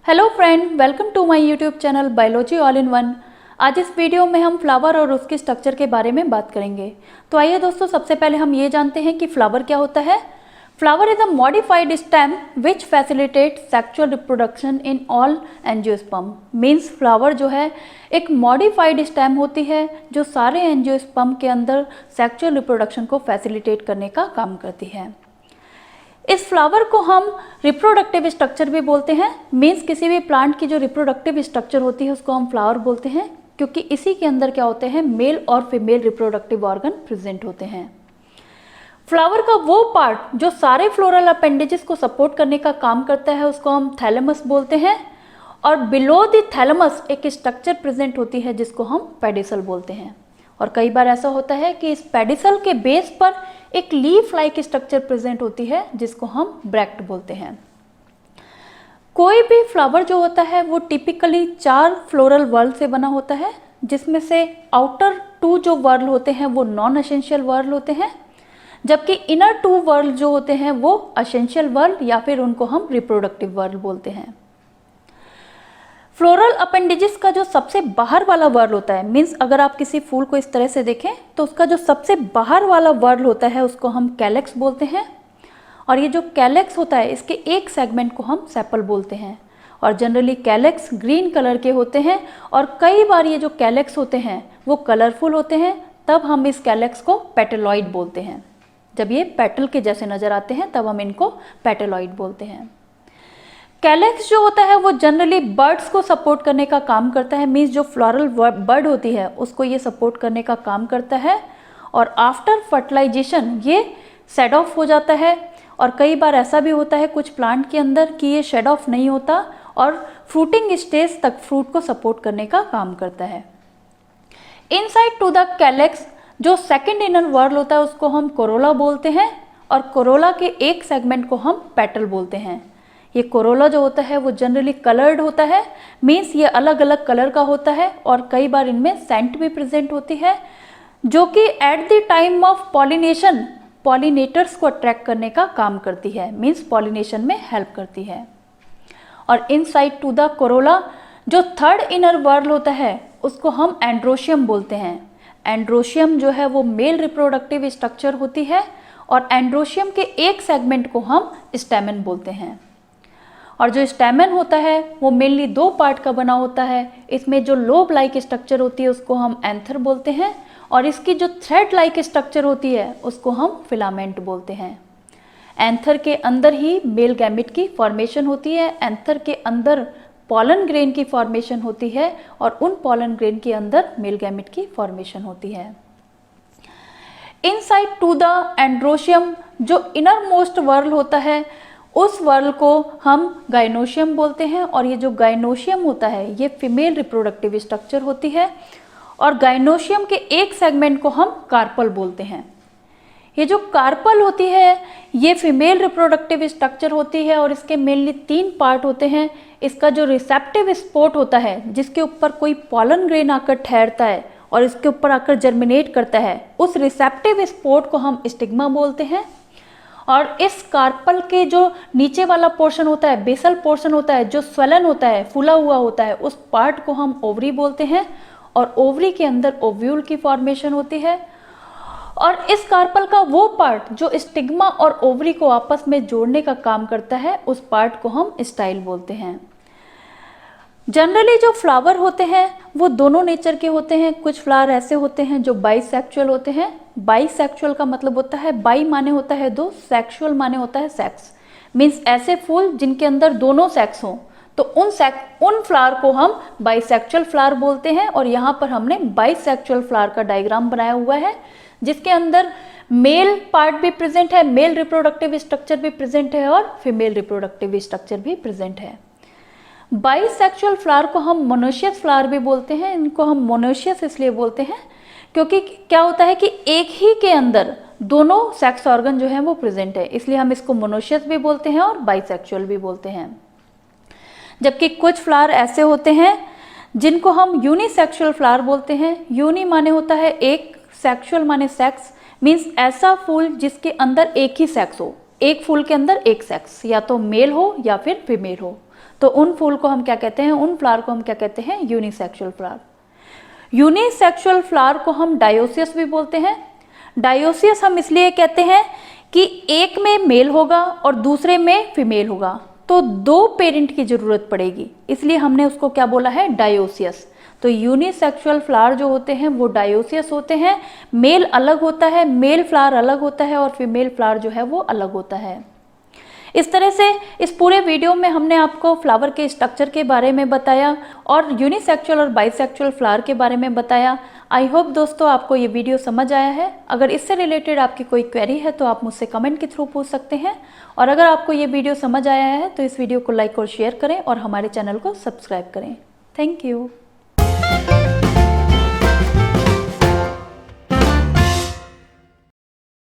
Hello friend, welcome to my YouTube channel biology all in one. आज इस video में हम फ्लावर और उसके स्ट्रक्चर के बारे में बात करेंगे। तो आइए दोस्तों, सबसे पहले हम ये जानते हैं कि फ्लावर क्या होता है। Flower is a modified stem which facilitate sexual reproduction in all angiosperm. Means flower जो है एक मॉडिफाइड स्टेम होती है जो सारे एंजियोस्पर्म के अंदर सेक्सुअल रिप्रोडक्शन को फैसिलिटेट करने का काम करती है। इस फ्लावर को हम रिप्रोडक्टिव स्ट्रक्चर भी बोलते हैं। मीन्स किसी भी प्लांट की जो रिप्रोडक्टिव स्ट्रक्चर होती है उसको हम फ्लावर बोलते हैं, क्योंकि इसी के अंदर क्या होते हैं, मेल और फीमेल रिप्रोडक्टिव ऑर्गन प्रेजेंट होते हैं। फ्लावर का वो पार्ट जो सारे फ्लोरल अपेंडेजेस को सपोर्ट करने का काम करता है उसको हम थैलेमस बोलते हैं, और बिलो द थैलेमस एक स्ट्रक्चर प्रेजेंट होती है जिसको हम पेडिसल बोलते हैं। और कई बार ऐसा होता है कि इस पेडिसल के बेस पर एक लीफ लाइक स्ट्रक्चर प्रेजेंट होती है जिसको हम ब्रैक्ट बोलते हैं। कोई भी फ्लावर जो होता है वो टिपिकली 4 फ्लोरल वर्ल से बना होता है, जिसमें से आउटर 2 जो वर्ल होते हैं वो नॉन एसेंशियल वर्ल होते हैं, जबकि इनर 2 वर्ल जो होते हैं वो एसेंशियल वर्ल या फिर उनको हम रिप्रोडक्टिव वर्ल बोलते हैं। फ्लोरल अपेंडेजेस का जो सबसे बाहर वाला वर्ल होता है, मीन्स अगर आप किसी फूल को इस तरह से देखें तो उसका जो सबसे बाहर वाला वर्ल होता है उसको हम कैलेक्स बोलते हैं। और ये जो कैलेक्स होता है इसके एक सेगमेंट को हम सेपल बोलते हैं। और जनरली कैलेक्स ग्रीन कलर के होते हैं, और कई बार ये जो कैलेक्स होते हैं वो कलरफुल होते हैं, तब हम इस कैलेक्स को पेटलॉइड बोलते हैं। जब ये पेटल के जैसे नजर आते हैं तब हम इनको पेटलॉइड बोलते हैं। कैलेक्स जो होता है वो जनरली बर्ड्स को सपोर्ट करने का काम करता है। मीन्स जो फ्लोरल बर्ड होती है उसको ये सपोर्ट करने का काम करता है, और आफ्टर फर्टिलाइजेशन ये शेड ऑफ हो जाता है। और कई बार ऐसा भी होता है कुछ प्लांट के अंदर कि ये शेड ऑफ नहीं होता और फ्रूटिंग स्टेज तक फ्रूट को सपोर्ट करने का काम करता है। इनसाइड टू द कैलेक्स जो सेकेंड इनर वर्ल होता है उसको हम कोरोला बोलते हैं, और कोरोला के एक सेगमेंट को हम पेटल बोलते हैं। ये कोरोला जो होता है वो जनरली कलर्ड होता है। मीन्स ये अलग अलग कलर का होता है, और कई बार इनमें सेंट भी प्रेजेंट होती है, जो कि at the time of pollination pollinators को अट्रैक्ट करने का काम करती है। मीन्स पॉलिनेशन में हेल्प करती है। और इनसाइड टू द कोरोला जो थर्ड इनर वर्ल होता है उसको हम एंड्रोशियम बोलते हैं। एंड्रोशियम जो है वो मेल रिप्रोडक्टिव स्ट्रक्चर होती है, और एंड्रोशियम के एक सेगमेंट को हम स्टैमेन बोलते हैं। और जो स्टैमेन होता है वो मेनली 2 पार्ट का बना होता है। इसमें जो लोब लाइक स्ट्रक्चर होती है उसको हम एंथर बोलते हैं, और इसकी जो थ्रेड लाइक स्ट्रक्चर होती है उसको हम फिलामेंट बोलते हैं। एंथर के अंदर ही मेल गैमेट की फॉर्मेशन होती है। एंथर के अंदर पॉलन ग्रेन की फॉर्मेशन होती है, और उन पॉलन ग्रेन के अंदर मेल गैमेट की फॉर्मेशन होती है। इनसाइड टू द एंड्रोशियम जो इनर मोस्ट वर्ल होता है उस वर्ल को हम गाइनोशियम बोलते हैं, और ये जो गाइनोशियम होता है ये फीमेल रिप्रोडक्टिव स्ट्रक्चर होती है, और गाइनोशियम के एक सेगमेंट को हम कार्पल बोलते हैं। ये जो कार्पल होती है ये फीमेल रिप्रोडक्टिव स्ट्रक्चर होती है, और इसके मेनली 3 पार्ट होते हैं। इसका जो रिसेप्टिव स्पोर्ट होता है जिसके ऊपर कोई पॉलन ग्रेन आकर ठहरता है और इसके ऊपर आकर जर्मिनेट करता है, उस रिसेप्टिव स्पोर्ट को हम स्टिग्मा बोलते हैं। और इस कार्पल के जो नीचे वाला पोर्शन होता है, बेसल पोर्शन होता है, जो स्वेलन होता है, फूला हुआ होता है, उस पार्ट को हम ओवरी बोलते हैं, और ओवरी के अंदर ओव्यूल की फॉर्मेशन होती है। और इस कार्पल का वो पार्ट जो स्टिग्मा और ओवरी को आपस में जोड़ने का काम करता है उस पार्ट को हम स्टाइल बोलते हैं। जनरली जो फ्लावर होते हैं वो दोनों नेचर के होते हैं। कुछ फ्लावर ऐसे होते हैं जो बाइसेक्सुअल होते हैं। बाइसेक्सुअल का मतलब होता है, बाई माने होता है 2, सेक्सुअल माने होता है सेक्स। मीन्स ऐसे फूल जिनके अंदर दोनों सेक्स हों, तो उन फ्लावर को हम बाइसेक्सुअल फ्लावर बोलते हैं। और यहाँ पर हमने बाइसेक्सुअल फ्लावर का डायग्राम बनाया हुआ है जिसके अंदर मेल पार्ट भी प्रेजेंट है, मेल रिप्रोडक्टिव स्ट्रक्चर भी प्रेजेंट है, और फीमेल रिप्रोडक्टिव स्ट्रक्चर भी प्रेजेंट है। बाइसेक्सुअल फ्लावर को हम मोनोशियस फ्लावर भी बोलते हैं। इनको हम मोनोशियस इसलिए बोलते हैं क्योंकि क्या होता है कि एक ही के अंदर दोनों सेक्स ऑर्गन जो है वो प्रेजेंट है, इसलिए हम इसको मोनोशियस भी बोलते हैं और बाइसेक्सुअल भी बोलते हैं। जबकि कुछ फ्लावर ऐसे होते हैं जिनको हम यूनिसेक्सुअल फ्लावर बोलते हैं। यूनि माने होता है एक, सेक्सुअल माने सेक्स। मीन्स ऐसा फूल जिसके अंदर एक ही सेक्स हो, एक फूल के अंदर एक सेक्स, या तो मेल हो या फिर फीमेल हो, तो तो उन फूल को हम क्या कहते हैं, उन फ्लावर को हम क्या कहते हैं, यूनिसेक्सुअल फ्लावर। यूनिसेक्सुअल फ्लावर को हम डायोसियस भी बोलते हैं। डायोसियस हम इसलिए कहते हैं कि एक में मेल होगा और दूसरे में फीमेल होगा, तो 2 पेरेंट की जरूरत पड़ेगी, इसलिए हमने उसको क्या बोला है, डायोसियस। तो यूनिसेक्सुअल फ्लावर जो होते हैं वो डायोसियस होते हैं, मेल अलग होता है, मेल फ्लावर अलग होता है और फीमेल फ्लावर जो है वो अलग होता है। इस तरह से इस पूरे वीडियो में हमने आपको फ्लावर के स्ट्रक्चर के बारे में बताया और यूनिसेक्सुअल और बाइसेक्सुअल फ्लावर के बारे में बताया। आई होप दोस्तों आपको ये वीडियो समझ आया है। अगर इससे रिलेटेड आपकी कोई क्वेरी है तो आप मुझसे कमेंट के थ्रू पूछ सकते हैं, और अगर आपको ये वीडियो समझ आया है तो इस वीडियो को लाइक और शेयर करें और हमारे चैनल को सब्सक्राइब करें। Thank you.